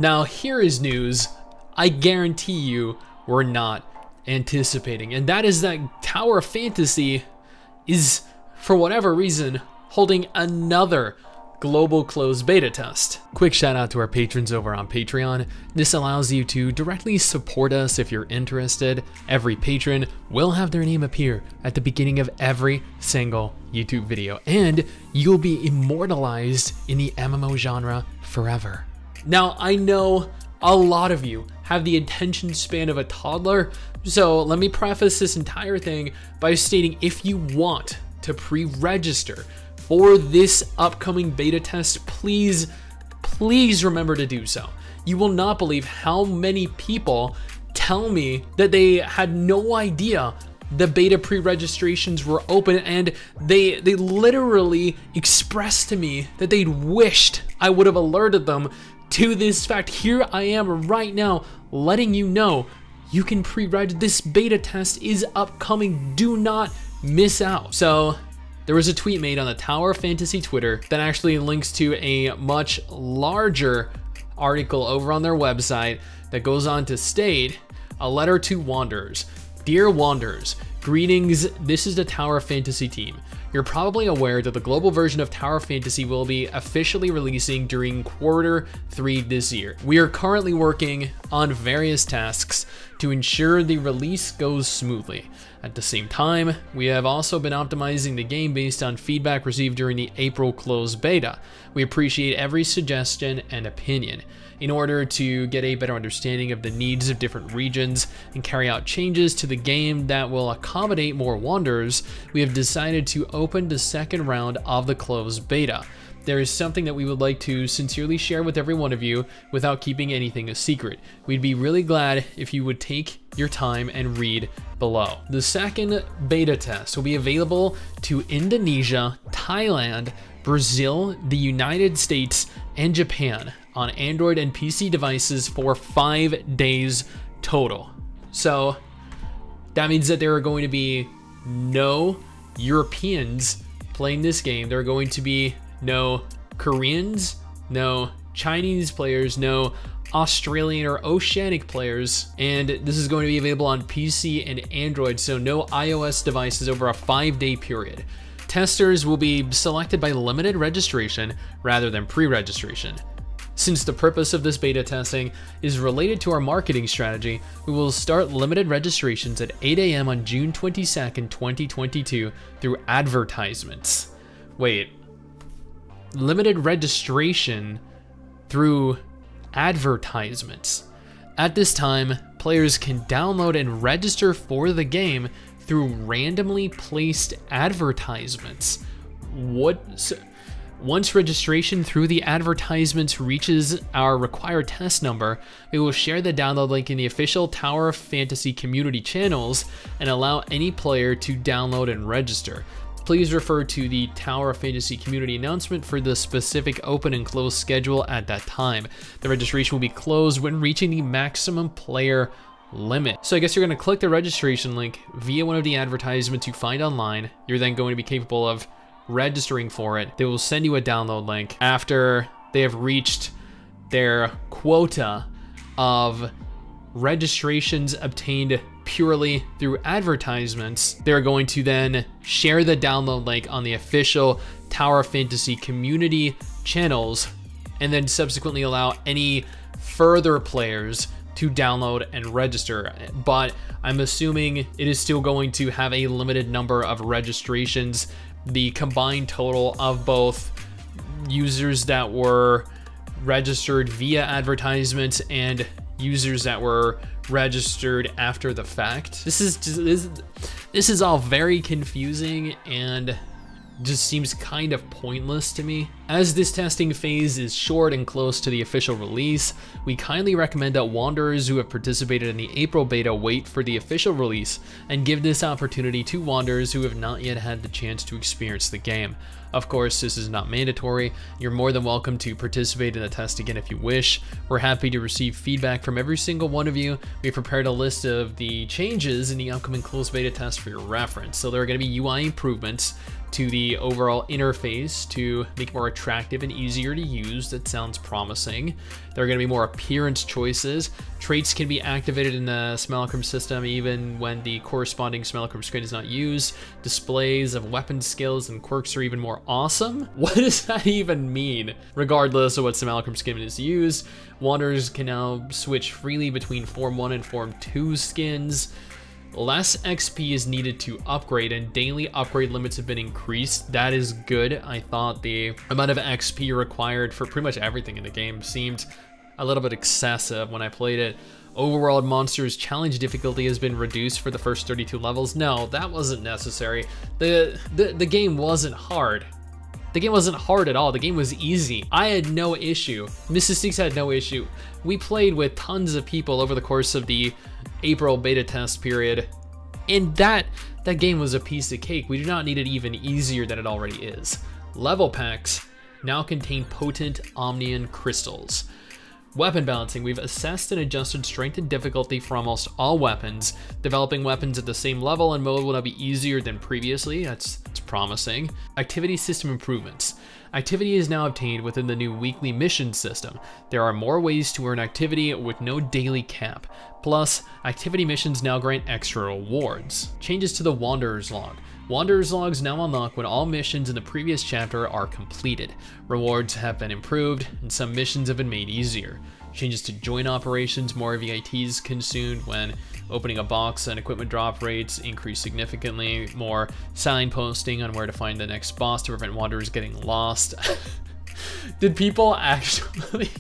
Now, here is news I guarantee you we're not anticipating, and that is that Tower of Fantasy is, for whatever reason, holding another global closed beta test. Quick shout out to our patrons over on Patreon. This allows you to directly support us if you're interested. Every patron will have their name appear at the beginning of every single YouTube video, and you'll be immortalized in the MMO genre forever. Now, I know a lot of you have the attention span of a toddler, so let me preface this entire thing by stating if you want to pre-register for this upcoming beta test, please remember to do so. You will not believe how many people tell me that they had no idea the beta pre-registrations were open, and they literally expressed to me that they'd wished I would have alerted them to this fact. Here I am right now letting you know you can pre-reg. This beta test is upcoming. Do not miss out. So there was a tweet made on the Tower of Fantasy Twitter that actually links to a much larger article over on their website that goes on to state, a letter to Wanderers. Dear Wanderers, greetings, this is the Tower of Fantasy team. You're probably aware that the global version of Tower of Fantasy will be officially releasing during Q3 this year. We are currently working on various tasks to ensure the release goes smoothly. At the same time, we have also been optimizing the game based on feedback received during the April closed beta. We appreciate every suggestion and opinion. In order to get a better understanding of the needs of different regions and carry out changes to the game that will accommodate more wanderers, we have decided to open the second round of the closed beta. There is something that we would like to sincerely share with every one of you without keeping anything a secret. We'd be really glad if you would take your time and read below. The second beta test will be available to Indonesia, Thailand, Brazil, the United States, and Japan on Android and PC devices for 5 days total. So that means that there are going to be no Europeans playing this game. There are going to be no Koreans, no Chinese players, no Australian or Oceanic players, and this is going to be available on PC and Android, so no iOS devices over a 5-day period. Testers will be selected by limited registration rather than pre-registration. Since the purpose of this beta testing is related to our marketing strategy, we will start limited registrations at 8 AM on June 22nd, 2022 through advertisements. Wait, limited registration through advertisements. At this time, players can download and register for the game through randomly placed advertisements. Once registration through the advertisements reaches our required test number, we will share the download link in the official Tower of Fantasy community channels and allow any player to download and register. Please refer to the Tower of Fantasy community announcement for the specific open and close schedule at that time. The registration will be closed when reaching the maximum player limit. So I guess you're going to click the registration link via one of the advertisements you find online. You're then going to be capable of registering for it. They will send you a download link. After they have reached their quota of registrations obtained purely through advertisements, they're going to then share the download link on the official Tower of Fantasy community channels and then subsequently allow any further players to download and register. But I'm assuming it is still going to have a limited number of registrations. The combined total of both users that were registered via advertisements and users that were registered after the fact. This is all very confusing and just seems kind of pointless to me. As this testing phase is short and close to the official release, we kindly recommend that wanderers who have participated in the April beta wait for the official release and give this opportunity to wanderers who have not yet had the chance to experience the game. Of course, this is not mandatory. You're more than welcome to participate in the test again if you wish. We're happy to receive feedback from every single one of you. We've prepared a list of the changes in the upcoming closed beta test for your reference. So there are going to be UI improvements. to the overall interface to make it more attractive and easier to use. That sounds promising. There are going to be more appearance choices. Traits can be activated in the Simulacrum system even when the corresponding Simulacrum screen is not used. Displays of weapon skills and quirks are even more awesome. What does that even mean? Regardless of what Simulacrum skin is used, Wanderers can now switch freely between Form 1 and Form 2 skins. Less XP is needed to upgrade, and daily upgrade limits have been increased. That is good. I thought the amount of XP required for pretty much everything in the game seemed a little bit excessive when I played it. Overworld monsters challenge difficulty has been reduced for the first 32 levels. No, that wasn't necessary. The game wasn't hard. The game wasn't hard at all. The game was easy. I had no issue. MRSSSTIX had no issue. We played with tons of people over the course of the April beta test period, and that game was a piece of cake. We do not need it even easier than it already is. Level packs now contain potent Omnium crystals. Weapon balancing. We've assessed and adjusted strength and difficulty for almost all weapons. Developing weapons at the same level and mode will now be easier than previously. That's promising. Activity system improvements. Activity is now obtained within the new weekly mission system. There are more ways to earn activity with no daily cap. Plus, activity missions now grant extra rewards. Changes to the Wanderer's Log. Wanderer's Logs now unlock when all missions in the previous chapter are completed. Rewards have been improved, and some missions have been made easier. Changes to joint operations. More VITs consumed when opening a box, and equipment drop rates increase significantly. More signposting on where to find the next boss to prevent wanderers getting lost. Did people actually...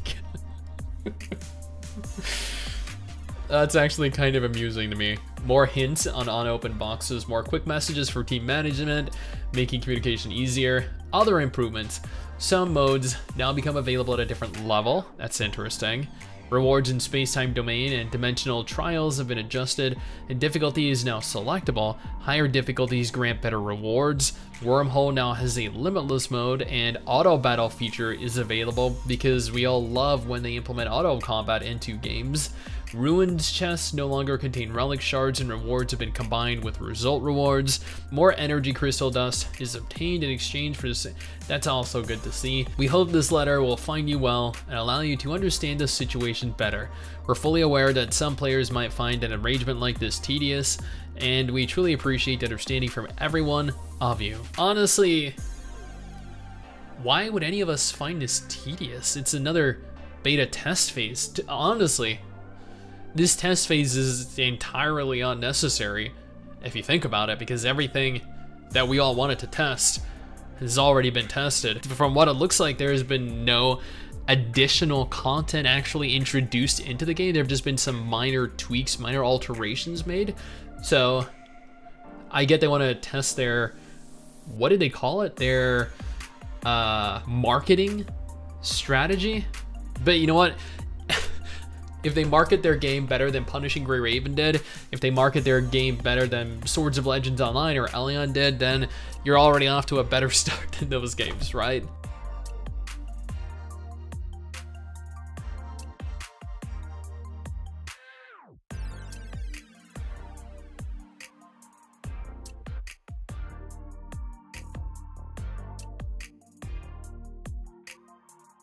That's actually kind of amusing to me. More hints on unopened boxes, more quick messages for team management, making communication easier. Other improvements. Some modes now become available at a different level. That's interesting. Rewards in space-time domain and dimensional trials have been adjusted, and difficulty is now selectable. Higher difficulties grant better rewards. Wormhole now has a limitless mode, and auto battle feature is available because we all love when they implement auto combat into games. Ruined chests no longer contain relic shards, and rewards have been combined with result rewards. More energy crystal dust is obtained in exchange for this. That's also good to see. We hope this letter will find you well and allow you to understand the situation better. We're fully aware that some players might find an arrangement like this tedious, and we truly appreciate the understanding from every one of you. Honestly, why would any of us find this tedious? It's another beta test phase. Honestly, this test phase is entirely unnecessary if you think about it, because everything that we all wanted to test has already been tested. From what it looks like, there has been no additional content actually introduced into the game. There have just been some minor tweaks, minor alterations made. So I get they want to test their, what did they call it? Their marketing strategy. But you know what? If they market their game better than Punishing Grey Raven did, if they market their game better than Swords of Legends Online or Elion did, then you're already off to a better start than those games, right?